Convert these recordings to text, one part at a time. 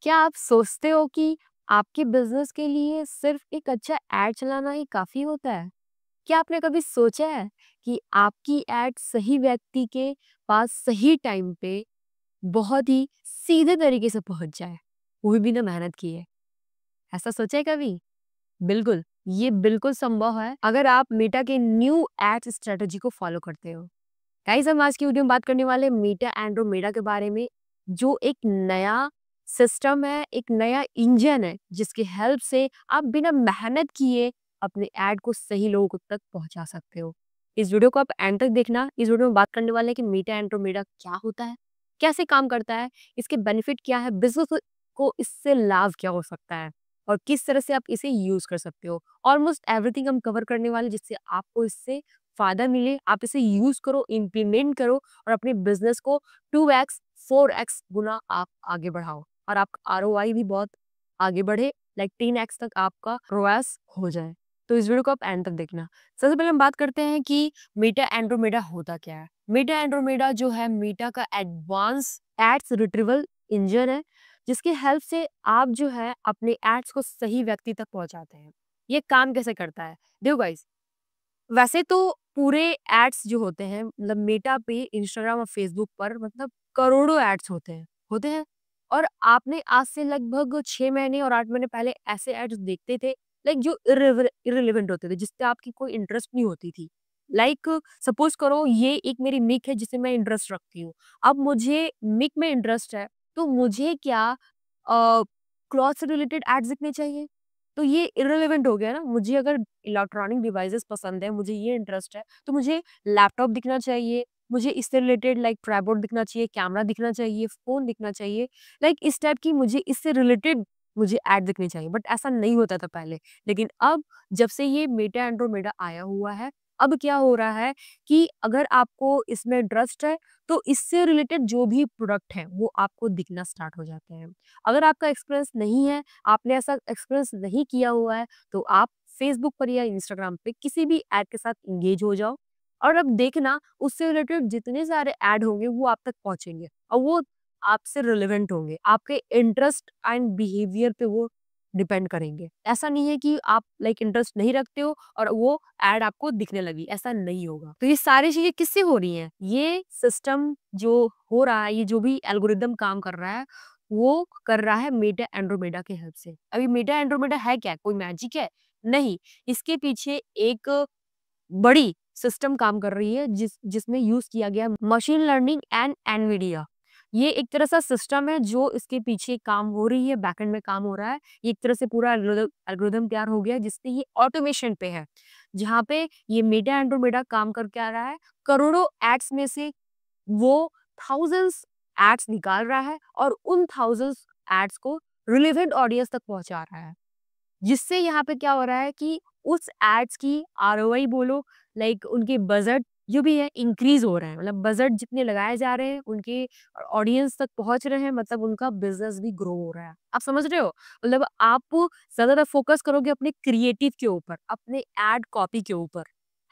क्या आप सोचते हो कि आपके बिजनेस के लिए सिर्फ एक अच्छा एड चलाना ही काफ़ी होता है? क्या आपने कभी सोचा है कि आपकी एड सही व्यक्ति के पास सही टाइम पे बहुत ही सीधे तरीके से पहुँच जाए, वो भी बिना मेहनत किए? ऐसा सोचा है कभी? बिल्कुल, ये बिल्कुल संभव है अगर आप मेटा के न्यू एड स्ट्रैटेजी को फॉलो करते हो। गाइस हम आज की वीडियो में बात करने वाले हैं मेटा एंड्रोमेडा के बारे में, जो एक नया सिस्टम है, एक नया इंजन है जिसकी हेल्प से आप बिना मेहनत किए अपने ऐड को सही लोगों तक पहुंचा सकते हो। इस वीडियो को आप एंड तक देखना। इस वीडियो में बात करने वाले हैं कि मेटा एंड्रोमेडा क्या होता है, कैसे काम करता है, इसके बेनिफिट क्या है, बिजनेस को इससे लाभ क्या हो सकता है और किस तरह से आप इसे यूज कर सकते हो। ऑलमोस्ट एवरीथिंग हम कवर करने वाले हैं, जिससे आपको इससे फायदा मिले, आप इसे यूज करो, इम्प्लीमेंट करो और अपने बिजनेस को 2x 4x गुना आप आगे बढ़ाओ और आपका आरओआई भी बहुत आगे बढ़े, लाइक 3x तक आपका रोएस हो जाए। तो इस वीडियो को आप एंड तक देखना। सबसे पहले हम बात करते हैं कि मेटा एंड्रोमेडा होता क्या है। मेटा एंड्रोमेडा जो है मेटा का एडवांस एड्स रिट्रीवल इंजन है, जिसकी हेल्प से आप जो है अपने एड्स को सही व्यक्ति तक पहुंचाते हैं। ये काम कैसे करता है, देखो गाइस, वैसे तो पूरे एड्स जो होते हैं, मतलब मेटा पे, इंस्टाग्राम और फेसबुक पर मतलब करोड़ों एड्स होते हैं। और आपने आज से लगभग 6 महीने और 8 महीने पहले ऐसे एड्स देखते थे, लाइक जो इररिलेवेंट होते थे, जिससे आपकी कोई इंटरेस्ट नहीं होती थी। लाइक सपोज करो ये एक मेरी मिक है जिससे मैं इंटरेस्ट रखती हूँ। अब मुझे मिक में इंटरेस्ट है, तो मुझे क्या क्लॉथ से रिलेटेड एड्स दिखने चाहिए? तो ये इर्रेलेवेंट हो गया ना। मुझे अगर इलेक्ट्रॉनिक डिवाइसेस पसंद है, मुझे ये इंटरेस्ट है, तो मुझे लैपटॉप दिखना चाहिए, मुझे इससे रिलेटेड लाइक ट्राइपॉड दिखना चाहिए, कैमरा दिखना चाहिए, फ़ोन दिखना चाहिए। लाइक इस टाइप की मुझे इससे रिलेटेड मुझे ऐड दिखनी चाहिए, बट ऐसा नहीं होता था पहले। लेकिन अब जब से ये मेटा एंड्रोमेडा आया हुआ है, अब क्या हो रहा है कि अगर आपको इसमें इंटरेस्ट है, तो इससे रिलेटेड जो भी प्रोडक्ट है, वो आपको दिखना स्टार्ट हो जाते हैं। अगर आपका एक्सपीरियंस नहीं है, आपने ऐसा एक्सपीरियंस नहीं किया हुआ है, तो आप फेसबुक पर या इंस्टाग्राम पे किसी भी ऐड के साथ एंगेज हो जाओ और अब देखना उससे रिलेटेड जितने सारे ऐड होंगे वो आप तक पहुंचेंगे और वो आपसे रिलेवेंट होंगे, आपके इंटरेस्ट एंड बिहेवियर पे वो डिपेंड करेंगे। ऐसा नहीं है कि आप लाइक इंटरेस्ट नहीं रखते हो और वो ऐड आपको दिखने लगी, ऐसा नहीं होगा। तो ये सारी चीजें किससे हो रही हैं? ये सिस्टम जो हो रहा है, ये जो भी एल्गोरिदम काम कर रहा है, वो कर रहा है मेटा एंड्रोमेडा के हेल्प से। अभी मेटा एंड्रोमेडा है क्या? कोई मैजिक है? नहीं, इसके पीछे एक बड़ी सिस्टम काम कर रही है जिसमें यूज किया गया मशीन लर्निंग एंड एनवीडिया। ये एक तरह सा सिस्टम है जो इसके पीछे काम हो रही है, बैकएंड में काम हो रहा है। ये एक तरह से पूरा एल्गोरिदम तैयार हो गया है, जिससे ये ऑटोमेशन पे है, जहाँ पे ये मेटा एंड्रोमेडा काम करके आ रहा है। करोड़ों एड्स में से वो थाउजेंड्स एड्स निकाल रहा है और उन थाउजेंड्स एड्स को रिलेवेंट ऑडियंस तक पहुंचा रहा है, जिससे यहाँ पे क्या हो रहा है कि उस एड्स की आरओआई बोलो, लाइक उनके बजट जो भी है इंक्रीज हो रहे हैं। मतलब बजट जितने लगाए जा रहे हैं उनके ऑडियंस तक पहुंच रहे हैं, मतलब उनका बिजनेस भी ग्रो हो रहा है। आप समझ रहे हो? मतलब आप ज्यादातर फोकस करोगे अपने क्रिएटिव के ऊपर, अपने एड कॉपी के ऊपर,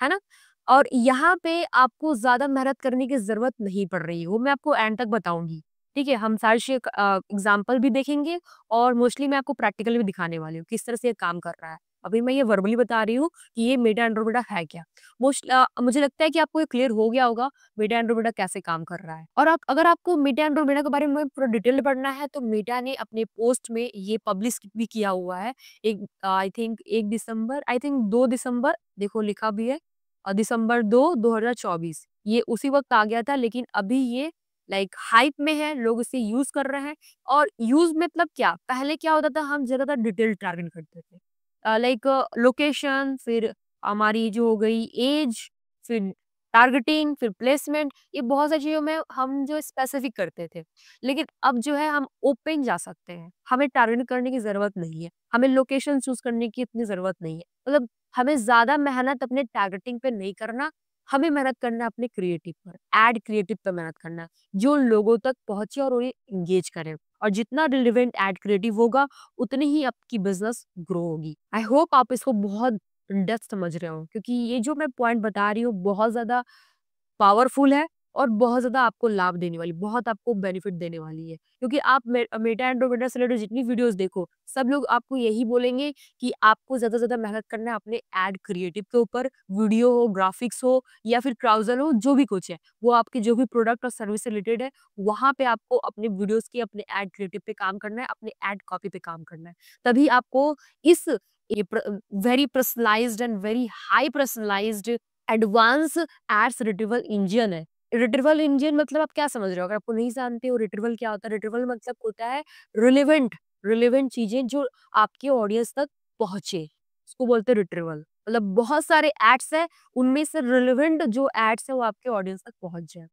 है ना? और यहाँ पे आपको ज्यादा मेहनत करने की जरूरत नहीं पड़ रही है, वो मैं आपको एंड तक बताऊंगी। ठीक है, हम सारे एग्जाम्पल भी देखेंगे और मोस्टली मैं आपको प्रैक्टिकली भी दिखाने वाली हूँ किस तरह से ये काम कर रहा है। अभी मैं ये वर्बली बता रही हूँ कि ये मेटा एंड्रोमेडा है क्या। मुझे लगता है कि आपको ये क्लियर हो गया होगा मेटा एंड्रोमेडा कैसे काम कर रहा है। और आप अगर आपको मेटा एंड्रोमेडा के बारे में पूरा डिटेल में पढ़ना है, तो मेटा ने अपने पोस्ट में ये पब्लिश भी किया हुआ है। एक I think 1 December, I think 2 दिसंबर, देखो लिखा भी है, दिसंबर 2024 ये उसी वक्त आ गया था। लेकिन अभी ये लाइक हाइप में है, लोग इसे यूज कर रहे हैं। और यूज मतलब क्या, पहले क्या होता था, हम ज्यादातर डिटेल टारगेट करते थे, लाइक लोकेशन, फिर हमारी जो हो गई एज, फिर टारगेटिंग, फिर प्लेसमेंट, ये बहुत सारी चीजों में हम जो स्पेसिफिक करते थे। लेकिन अब जो है हम ओपन जा सकते हैं, हमें टारगेट करने की जरूरत नहीं है, हमें लोकेशन चूज करने की इतनी जरूरत नहीं है। मतलब हमें ज्यादा मेहनत अपने टारगेटिंग पे नहीं करना, हमें मेहनत करना है अपने क्रिएटिव पर, एड क्रिएटिव पर मेहनत करना है, जो लोगों तक पहुंचे और उन्हें एंगेज करे। और जितना रिलेवेंट एड क्रिएटिव होगा, उतनी ही आपकी बिजनेस ग्रो होगी। आई होप आप इसको बहुत इन डेप्थ समझ रहे हो, क्योंकि ये जो मैं पॉइंट बता रही हूँ बहुत ज्यादा पावरफुल है और बहुत ज़्यादा आपको लाभ देने वाली, बहुत आपको बेनिफिट देने वाली है। क्योंकि आप मेटा एंड्रोमेडा से रिलेटेड जितनी वीडियोज़ देखो, सब लोग आपको यही बोलेंगे कि आपको ज़्यादा से ज़्यादा मेहनत करना है अपने एड क्रिएटिव के ऊपर, वीडियो हो, ग्राफिक्स हो या फिर ट्राउज़र हो, जो भी कुछ है, वो आपके जो भी प्रोडक्ट और सर्विस से रिलेटेड है, वहाँ पे आपको अपने वीडियोज़ की, अपने एड क्रिएटिव पे काम करना है, अपने एड कॉपी पे काम करना है। तभी आपको इस ये very personalized and very high personalized advance ads retrieval engine है। रिट्रीवल इंजन मतलब आप क्या समझ रहे हो? अगर आपको नहीं जानते हो रिट्रीवल क्या होता है? रिट्रीवल मतलब होता है रिलेवेंट रिलेवेंट चीज़ें जो आपके ऑडियंस तक पहुँचे, उसको बोलते हैं रिट्रीवल। मतलब बहुत सारे एड्स हैं, उनमें से रिलेवेंट जो एड्स हैं वो आपके ऑडियंस तक पहुँच जाएँ।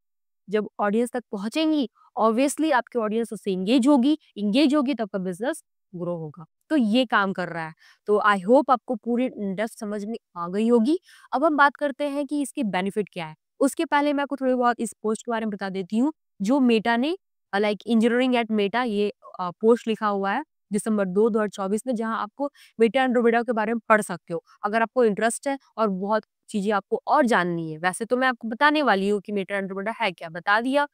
जब ऑडियंस तक पहुँचेंगी, ऑब्वियसली आपकी ऑडियंस उससे एंगेज होगी तो आपका बिज़नेस ग्रो होगा। तो ये काम कर रहा है। तो आई होप आपको पूरी इन-डेप्थ समझ में आ गई होगी। अब हम बात करते हैं कि इसके बेनिफिट क्या है। उसके पहले मैं आपको थोड़ी बहुत इस पोस्ट के बारे में बता देती हूँ, जो मेटा ने लाइक इंजीनियरिंग एट मेटा ये पोस्ट लिखा हुआ है दिसंबर 2, 2024 में, जहाँ आपको मेटा एंड्रोमेडा के बारे में पढ़ सकते हो। अगर आपको इंटरेस्ट है और बहुत चीज़ें आपको और जाननी है। वैसे तो मैं आपको बताने वाली हूँ कि मेटा एंड्रोमेडा है क्या, बता दिया।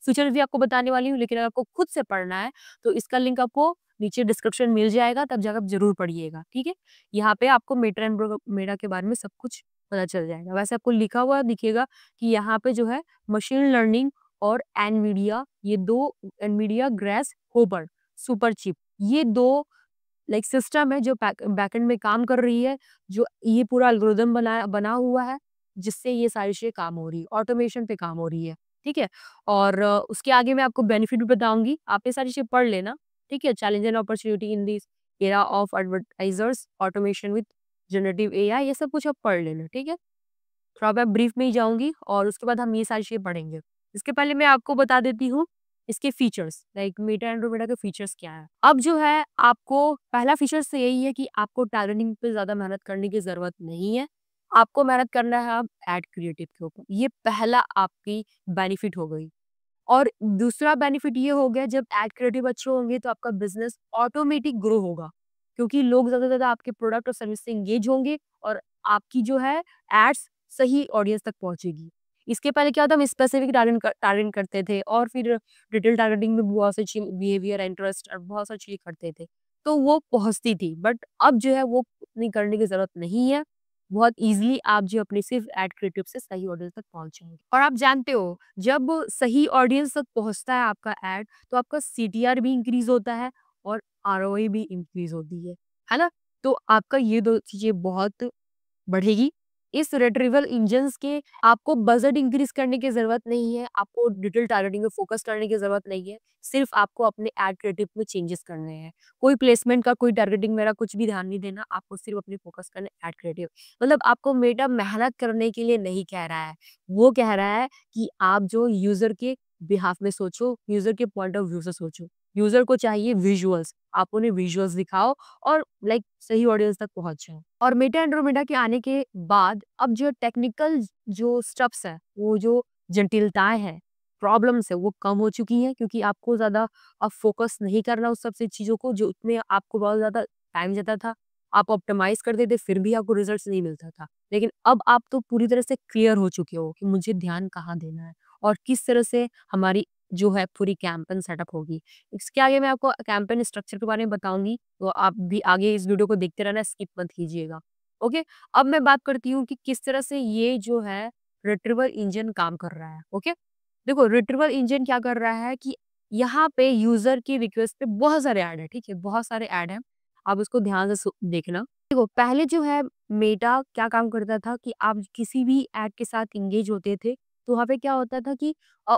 फ्यूचर में भी आपको बताने वाली हूँ, लेकिन अगर आपको खुद से पढ़ना है, तो इसका लिंक आपको नीचे डिस्क्रिप्शन मिल जाएगा, तब जाकर आप ज़रूर पढ़िएगा, ठीक है? यहाँ पे आपको मेटा एंड्रोमेडा के बारे में सब कुछ पता चल जाएगा। वैसे आपको लिखा हुआ दिखेगा कि यहाँ पे जो है मशीन लर्निंग और एनवीडिया, ये 2 Nvidia grace hopper super chip, ये 2 लाइक सिस्टम है जो बैकएंड में काम कर रही है, जो ये पूरा एल्गोरिदम बना हुआ है, जिससे ये सारी चीज़ें काम हो रही है, ऑटोमेशन पे काम हो रही है, ठीक है? और उसके आगे मैं आपको बेनिफिट भी बताऊँगी, आप ये सारी चीज़ें पढ़ लेना, ठीक है? Challenge and opportunity in this era of advertisers, automation with generative AI, ये सब कुछ आप पढ़ लेना, ठीक है? थोड़ा मैं ब्रीफ में ही जाऊँगी और उसके बाद हम ये सारी चीज़ें पढ़ेंगे। इसके पहले मैं आपको बता देती हूँ इसके फीचर्स, लाइक मेटा एंड्रोमेडा के फीचर्स क्या हैं। अब जो है आपको पहला फीचर्स तो यही है कि आपको टारगेटिंग पे ज़्यादा मेहनत करने की ज़रूरत नहीं है। आपको मेहनत करना है अब एड क्रिएटिव के ऊपर। ये पहला आपकी बेनिफिट हो गई। और दूसरा बेनिफिट ये हो गया, जब एड क्रिएटिव अच्छे होंगे तो आपका बिज़नेस ऑटोमेटिक ग्रो होगा। क्योंकि लोग ज़्यादा से ज़्यादा आपके प्रोडक्ट और सर्विस से एंगेज होंगे और आपकी जो है एड्स सही ऑडियंस तक पहुँचेगी। इसके पहले क्या होता है, हम स्पेसिफिक टारगेटिंग करते थे और फिर डिटेल टारगेटिंग में बहुत सी बिहेवियर, इंटरेस्ट और बहुत सारी चीज़ें करते थे। तो वो पहुँचती थी, बट अब जो है वो उतनी करने की ज़रूरत नहीं है। बहुत ईज़िली आप जो अपने सिर्फ एड क्रिएटिव से सही ऑडियंस तक पहुँच जाएँगे। और आप जानते हो, जब सही ऑडियंस तक पहुँचता है आपका एड, तो आपका सीटीआर भी इंक्रीज़ होता है और आरओआई भी इंक्रीज़ होती है ना? तो आपका ये 2 चीज़ें बहुत बढ़ेगी। इस रिट्रीवल इंजन्स के आपको बजट इंक्रीज़ करने की ज़रूरत नहीं है, आपको डिजिटल टारगेटिंग में फ़ोकस करने की ज़रूरत नहीं है, सिर्फ़ आपको अपने एड क्रिएटिव में चेंजेस करने हैं। कोई प्लेसमेंट का, कोई टारगेटिंग वगैरह कुछ भी ध्यान नहीं देना, आपको सिर्फ़ अपनी फ़ोकस करना है एड क्रिएटिव। मतलब आपको मेटा मेहनत करने के लिए नहीं कह रहा है, वो कह रहा है कि आप जो यूज़र के बिहाफ़ में सोचो, यूज़र के पॉइंट ऑफ व्यू से सोचो। यूज़र को चाहिए विजुअल्स, आप उन्हें विजुअल्स दिखाओ और लाइक सही ऑडियंस तक पहुँच जाओ। और मेटा एंड्रोमेडा के आने के बाद अब जो टेक्निकल जो स्टफ्स है, वो जो जटिलताएँ हैं, प्रॉब्लम्स है, वो कम हो चुकी हैं, क्योंकि आपको ज़्यादा अब फ़ोकस नहीं करना उस सब से चीज़ों को जो उसमें आपको बहुत ज़्यादा टाइम जाता था। आप ऑप्टिमाइज़ करते थे, फिर भी आपको रिज़ल्ट्स नहीं मिलता था। लेकिन अब आप तो पूरी तरह से क्लियर हो चुके हो कि मुझे ध्यान कहाँ देना है और किस तरह से हमारी जो है पूरी कैंपेन सेटअप होगी। इसके आगे मैं आपको कैंपेन स्ट्रक्चर के बारे में बताऊँगी, तो आप भी आगे इस वीडियो को देखते रहना, स्किप मत कीजिएगा। ओके? अब मैं बात करती हूँ कि किस तरह से ये जो है रिट्रीवल इंजन काम कर रहा है। ओके? देखो, रिट्रीवल इंजन क्या कर रहा है कि यहाँ पे यूज़र की रिक्वेस्ट पे बहुत सारे ऐड हैं, ठीक है? बहुत सारे ऐड हैं। आप उसको ध्यान से देखना। देखो, पहले जो है मेटा क्या काम करता था कि आप किसी भी ऐड के साथ एंगेज होते थे, तो वहाँ पे क्या होता था कि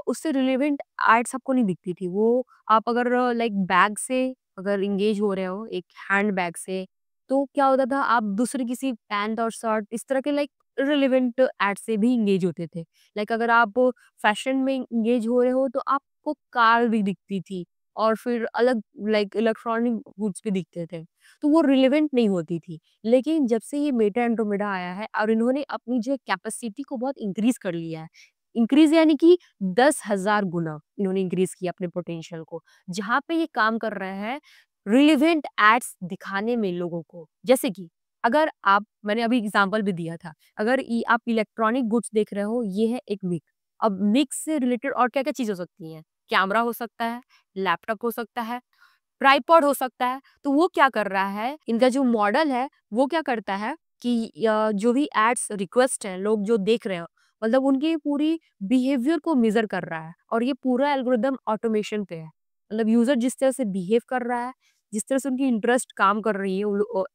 उससे रिलेवेंट एड्स आपको नहीं दिखती थी। वो आप अगर लाइक बैग से अगर एंगेज हो रहे हो, एक हैंडबैग से, तो क्या होता था, आप दूसरे किसी पैंट और शर्ट इस तरह के लाइक रिलेवेंट एड से भी एंगेज होते थे। लाइक अगर आप फैशन में एंगेज हो रहे हो, तो आपको कार भी दिखती थी और फिर अलग लाइक इलेक्ट्रॉनिक गुड्स भी दिखते थे। तो वो रिलेवेंट नहीं होती थी। लेकिन जब से ये मेटा एंड्रोमेडा आया है और इन्होंने अपनी जो कैपेसिटी को बहुत इंक्रीज़ कर लिया है। इंक्रीज़ यानी कि 10,000 गुना इन्होंने इंक्रीज़ किया अपने पोटेंशियल को। जहाँ पे ये काम कर रहे हैं रिलेवेंट एड्स दिखाने में लोगों को। जैसे कि अगर आप, मैंने अभी एग्ज़ाम्पल भी दिया था, अगर आप इलेक्ट्रॉनिक गुड्स देख रहे हो, ये है एक विग, अब मिक्स से रिलेटेड और क्या-क्या चीज़ हो सकती हैं? कैमरा हो सकता है, लैपटॉप हो सकता है, ट्राइपॉड हो सकता है। तो वो क्या कर रहा है, इनका जो मॉडल है, वो क्या करता है कि जो भी एड्स रिक्वेस्ट हैं, लोग जो देख रहे हैं, मतलब उनकी पूरी बिहेवियर को मेज़र कर रहा है और ये पूरा एल्गोरिदम ऑटोमेशन पे है। मतलब यूज़र जिस तरह से बिहेव कर रहा है, जिस तरह से उनकी इंटरेस्ट काम कर रही है,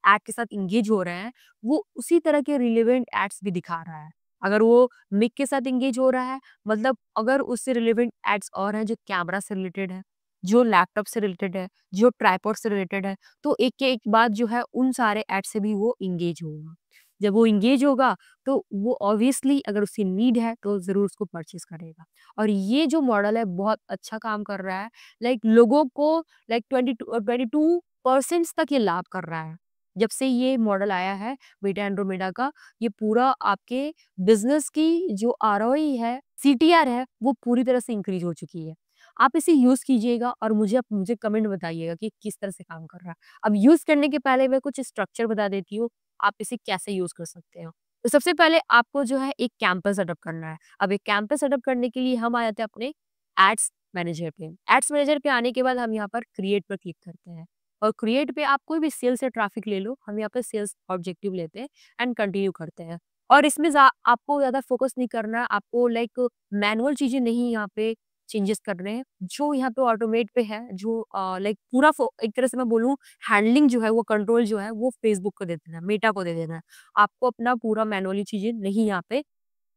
ऐड के साथ एंगेज हो रहे हैं, वो उसी तरह के रिलेवेंट एड्स भी दिखा रहा है। अगर वो मिक के साथ एंगेज हो रहा है, मतलब अगर उससे रिलेवेंट एड्स और हैं जो कैमरा से रिलेटेड है, जो लैपटॉप से रिलेटेड है, जो ट्राइपॉड से रिलेटेड है, तो एक के एक बाद जो है उन सारे ऐड से भी वो एंगेज होगा। जब वो एंगेज होगा तो वो ऑब्वियसली अगर उसकी नीड है तो ज़रूर उसको परचेज़ करेगा। और ये जो मॉडल है बहुत अच्छा काम कर रहा है। लाइक लोगों को लाइक 22% तक ये लाभ कर रहा है। जब से ये मॉडल आया है मेटा एंड्रोमेडा का, ये पूरा आपके बिज़नेस की जो आरओई है, सीटीआर है, वो पूरी तरह से इंक्रीज़ हो चुकी है। आप इसे यूज़ कीजिएगा और मुझे कमेंट बताइएगा कि किस तरह से काम कर रहा है। अब यूज़ करने के पहले मैं कुछ स्ट्रक्चर बता देती हूँ, आप इसे कैसे यूज़ कर सकते हो। तो सबसे पहले आपको जो है एक कैंपस सेटअप करना है। अब एक कैंपस सेटअप करने के लिए हम आ जाते हैं अपने एड्स मैनेजर पे। एड्स मैनेजर पे आने के बाद हम यहाँ पर क्रिएट पर क्लिक करते हैं और क्रिएट पे आप कोई भी सेल्स या ट्रैफिक ले लो, हम यहाँ पे सेल्स ऑब्जेक्टिव लेते हैं एंड कंटिन्यू करते हैं। और इसमें आपको ज़्यादा फोकस नहीं करना है, आपको लाइक मैनुअल चीज़ें नहीं यहाँ पे चेंजेस कर रहे हैं। जो यहाँ पे ऑटोमेट पे है, जो लाइक पूरा एक तरह से मैं बोलूँ हैंडलिंग जो है, वो कंट्रोल जो है, वो फेसबुक को दे देना है, मेटा को दे देना है। आपको अपना पूरा मैनुअली चीज़ें नहीं यहाँ पे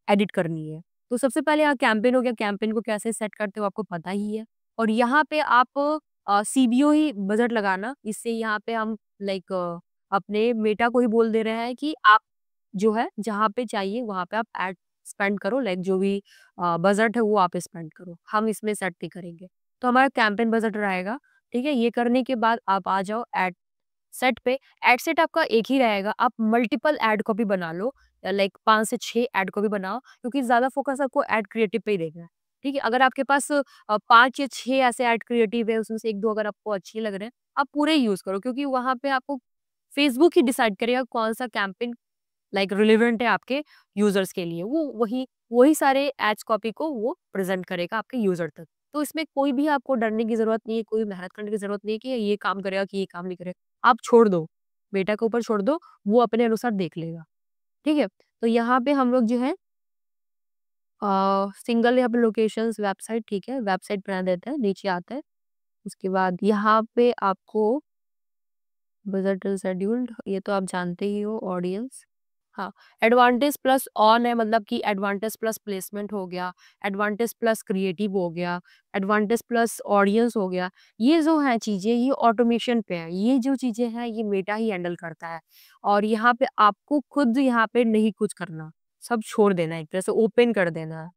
एडिट करनी है। तो सबसे पहले यहाँ कैंपेन हो गया, कैंपेन को कैसे सेट करते हो आपको पता ही है। और यहाँ पे आप सीबीओ ही बजट लगाना, इससे यहाँ पे हम लाइक अपने मेटा को ही बोल दे रहे हैं कि आप जो है जहाँ पे चाहिए वहाँ पे आप एड स्पेंड करो, लाइक जो भी बजट है वो आप स्पेंड करो। हम इसमें सेट नहीं करेंगे। तो हमारा कैंपेन बजट रहेगा, ठीक है? ये करने के बाद आप आ जाओ एड सेट पे। एड सेट आपका एक ही रहेगा, आप मल्टीपल एड कॉपी बना लो, लाइक 5 से 6 एड कॉपी बनाओ क्योंकि ज़्यादा फोकस आपको एड क्रिएटिव पे ही देना है, ठीक है? अगर आपके पास 5 या 6 ऐसे एड क्रिएटिव है, उसमें से 1-2 अगर आपको अच्छे लग रहे हैं, आप पूरे ही यूज़ करो क्योंकि वहाँ पे आपको फेसबुक ही डिसाइड करेगा कौन-सा कैंपेन लाइक रिलेवेंट है आपके यूज़र्स के लिए। वो वही वही सारे एड्स कॉपी को वो प्रेज़ेंट करेगा आपके यूज़र तक। तो इसमें कोई भी आपको डरने की ज़रूरत नहीं है, कोई मेहनत करने की ज़रूरत नहीं है कि ये काम करेगा कि ये काम नहीं करेगा। आप छोड़ दो, बेटा के ऊपर छोड़ दो, वो अपने अनुसार देख लेगा, ठीक है? तो यहाँ पे हम लोग जो है सिंगल यहाँ पे लोकेशंस वेबसाइट ठीक है, वेबसाइट बना देते हैं, नीचे आता है। उसके बाद यहाँ पे आपको बजट शेड्यूल्ड ये तो आप जानते ही हो ऑडियंस। हाँ, एडवांटेज प्लस ऑन है मतलब कि एडवांटेज प्लस प्लेसमेंट हो गया, एडवांटेज प्लस क्रिएटिव हो गया, एडवांटेज प्लस ऑडियंस हो गया। ये जो है चीज़ें ये ऑटोमेशन पे है, ये जो चीज़ें हैं ये मेटा ही हैंडल करता है और यहाँ पे आपको खुद यहाँ पे नहीं कुछ करना, सब छोड़ देना है, एक तरह से ओपन कर देना है।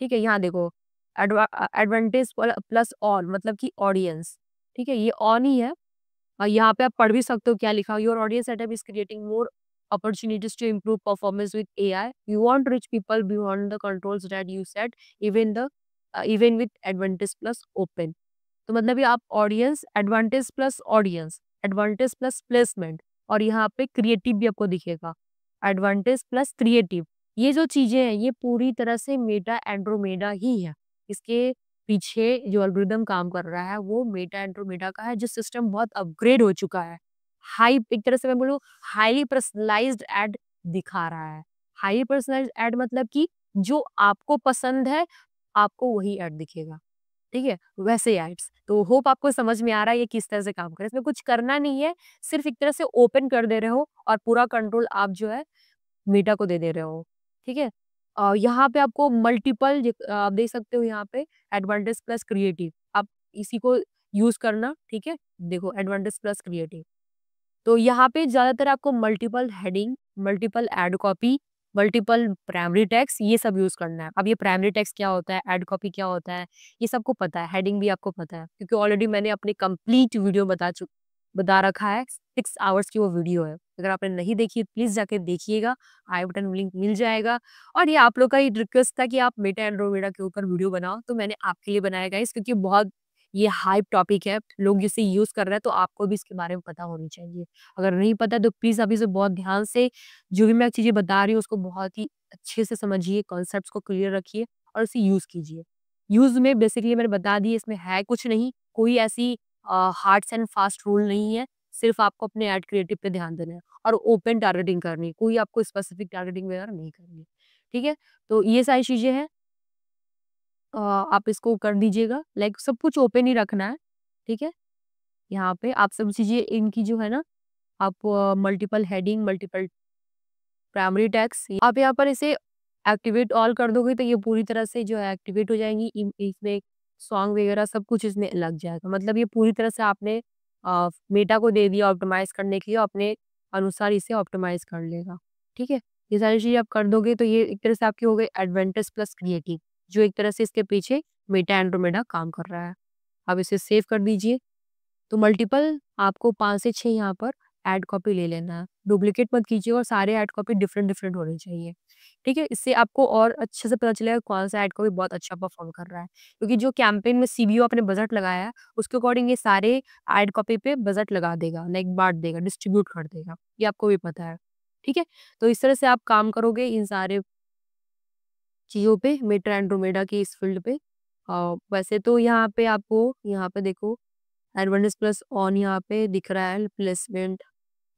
ठीक है, यहाँ देखो एडवांटेज प्लस ऑन मतलब कि ऑडियंस, ठीक है, ये ऑन ही है और यहाँ पे आप पढ़ भी सकते हो क्या लिखा है, your audience setup is creating more opportunities to improve performance with AI. You want reach people beyond the controls that you set, even with Advantage plus open. तो मतलब ये आप ऑडियंस एडवांटेज प्लस प्लेसमेंट और यहाँ पे creative भी आपको दिखेगा एडवांटेज प्लस क्रिएटिव। ये जो चीजें हैं ये पूरी तरह से मेटा एंड्रोमेडा ही है। इसके पीछे जो एल्गोरिदम काम कर रहा है वो मेटा एंड्रोमेडा का है, जो सिस्टम बहुत अपग्रेड हो चुका है। हाई एक तरह से मैं बोलूँ हाईली पर्सनलाइज्ड एड दिखा रहा है। हाईली पर्सनलाइज्ड एड मतलब कि जो आपको पसंद है आपको वही एड दिखेगा। ठीक है? वैसे एड्स। तो होप आपको समझ में आ रहा है ये किस तरह से काम कर रहा है। इसमें कुछ करना नहीं है, सिर्फ़ एक तरह से ओपन कर दे रहे हो और पूरा कंट्रोल आप जो है मेटा को दे दे रहे हो। ठीक है? यहाँ पे आपको मल्टीपल आप देख सकते हो यहाँ पे एडवांटेज प्लस क्रिएटिव। आप इसी को यूज़ करना, ठीक है? देखो एडवांटेज प्लस क्रिएटिव। तो यहाँ पे ज़्यादातर आपको multiple heading, multiple ad copy, multiple primary text ये सब यूज़ करना है। अब ये प्राइमरी टेक्स्ट क्या होता है, एड कॉपी क्या होता है, ये सबको पता है, हेडिंग भी आपको पता है क्योंकि ऑलरेडी मैंने अपनी कंप्लीट वीडियो बता रखा है, 6 आवर्स की वो वीडियो है। अगर आपने नहीं देखी प्लीज़ जाके देखिएगा, आई बटन में लिंक मिल जाएगा और ये आप लोग का ही रिक्वेस्ट था कि आप मेटा एंड्रोमेडा के ऊपर वीडियो बनाओ, तो मैंने आपके लिए बनाया गाइस क्योंकि बहुत ये हाइप टॉपिक है, लोग इसे यूज़ कर रहे हैं तो आपको भी इसके बारे में पता होनी चाहिए। अगर नहीं पता है तो प्लीज़ अभी से बहुत ध्यान से जो भी मैं चीज़ें बता रही हूँ उसको बहुत ही अच्छे से समझिए, कॉन्सेप्ट्स को क्लियर रखिए और उसे यूज़ कीजिए। यूज़ में बेसिकली मैंने बता दिया, इसमें है कुछ नहीं, कोई ऐसी हार्ड्स एंड फास्ट रूल नहीं है, सिर्फ़ आपको अपने एड क्रिएटिव पे ध्यान देना है और ओपन टारगेटिंग करनी है, कोई आपको स्पेसिफिक टारगेटिंग वगैरह नहीं करनी है, ठीक है? तो ये सारी चीज़ें हैं, आप इसको कर दीजिएगा, लाइक सब कुछ ओपन ही रखना है, ठीक है? यहाँ पे आप सब चीज़ें इनकी जो है ना, आप multiple heading, multiple primary tags आप यहाँ पर इसे एक्टिवेट ऑल कर दोगे तो ये पूरी तरह से जो है एक्टिवेट हो जाएँगी। इसमें सॉन्ग वगैरह सब कुछ इसमें लग जाएगा। मतलब ये पूरी तरह से आपने मेटा को दे दिया ऑप्टिमाइज़ करने के लिए, अपने अनुसार इसे ऑप्टिमाइज़ कर लेगा। ठीक है? ये सारी चीज़ें आप कर दोगे तो ये एक तरह से आपकी हो गई एडवेंटस प्लस क्रिएटिव, जो एक तरह से इसके पीछे मेटा एंड्रोमेडा काम कर रहा है। आप इसे सेव कर दीजिए। तो मल्टीपल आपको 5 से 6 यहाँ पर एड कॉपी ले लेना है। डुप्लीकेट मत कीजिए और सारे एड कॉपी डिफरेंट-डिफरेंट होने चाहिए। ठीक है? इससे आपको और अच्छे से पता चलेगा कौन-सा एड कॉपी बहुत अच्छा परफॉर्म कर रहा है। क्योंकि जो कैंपेन में सीबीओ आपने बजट लगाया है, उसके अकॉर्डिंग ये सारे एड कॉपी पे बजट लगा देगा, लाइक बाँट देगा, डिस्ट्रीब्यूट कर देगा। ये आपको भी पता है। ठीक है? तो इस तरह से आप काम करोगे इन सारे चीज़ों पे, मेटा एंड्रोमेडा की इस फ़ील्ड पे। वैसे तो यहाँ पे आपको यहाँ पे देखो एडवांटेज प्लस ऑन यहाँ पे दिख रहा है, प्लेसमेंट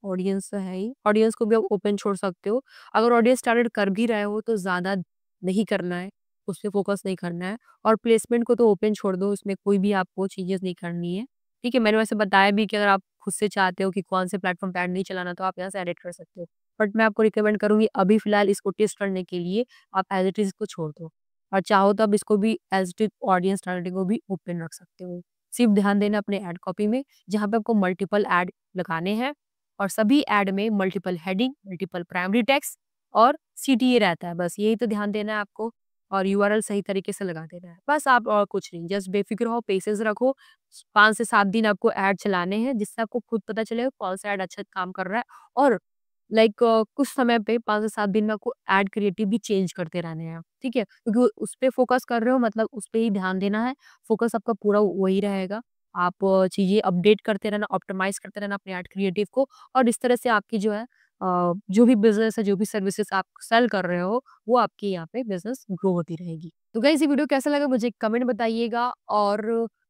ऑडियंस तो है ही। ऑडियंस को भी आप ओपन छोड़ सकते हो। अगर ऑडियंस टारगेट कर भी रहे हो तो ज़्यादा नहीं करना है, उस पे फ़ोकस नहीं करना है और प्लेसमेंट को तो ओपन छोड़ दो, इसमें कोई भी आपको चेंजेस नहीं करनी है। ठीक है? मैंने वैसे बताया भी कि अगर आप खुद से चाहते हो कि कौन से प्लेटफ़ॉर्म पे ऐड नहीं चलाना तो आप यहाँ से एडिट कर सकते हो। बट मैं आपको रिकमेंड करूँगी अभी फ़िलहाल इसको टेस्ट करने के लिए आप एज़ इट इज़ इसको छोड़ दो और चाहो तो आप इसको भी as it is audience targeting को भी ओपन रख सकते हो। सिर्फ ध्यान देना अपने एड कॉपी में, जहाँ पे आपको मल्टीपल एड लगाने हैं और सभी एड में multiple heading, multiple primary text और सीटीए रहता है। बस यही तो ध्यान देना है आपको और यूआरएल सही तरीके से लगा देना है। बस आप और कुछ नहीं, जस्ट बेफ़िक्र रहो, पेशेंस रखो। 5 से 7 दिन आपको ऐड चलाने हैं, जिससे आपको खुद पता चलेगा कौन-सा ऐड अच्छा काम कर रहा है और लाइक कुछ समय पे 5 से 7 दिन में आपको ऐड क्रिएटिव भी चेंज करते रहने हैं, ठीक है? क्योंकि उस पे फ़ोकस कर रहे हो मतलब उस पे ही ध्यान देना है, फ़ोकस आपका पूरा वही रहेगा। आप चीज़ें अपडेट करते रहना, ऑप्टिमाइज़ करते रहना अपने ऐड क्रिएटिव को और इस तरह से आपकी जो है जो भी बिज़नेस है, जो भी सर्विसेज़ आप सेल कर रहे हो, वो आपकी यहाँ पे बिज़नेस ग्रो होती रहेगी। तो गाइस ये वीडियो कैसा लगा मुझे कमेंट बताइएगा और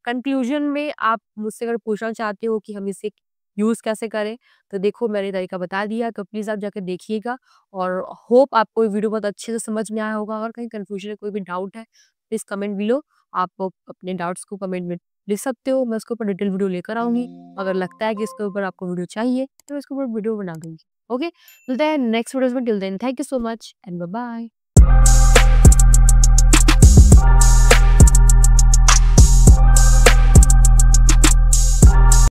कंक्लूज़न में आप मुझसे अगर पूछना चाहते हो कि हम इसे यूज़ कैसे करें, तो देखो मैंने तरीका बता दिया तो प्लीज़ आप जाके देखिएगा और होप आपको ये वीडियो बहुत अच्छे से समझ में आया होगा। अगर कहीं कन्फ्यूज़न है, कोई भी डाउट है, प्लीज़ कमेंट बिलो। आप अपने डाउट्स को कमेंट में लिख सकते हो, मैं उसके ऊपर डिटेल वीडियो लेकर आऊँगी। अगर लगता है कि इसके ऊपर आपको वीडियो चाहिए, तो मैं इसके ऊपर वीडियो बना दूँगी। ओके? मिलते हैं नेक्स्ट वीडियोज़ में, till then thank you so much and bye bye.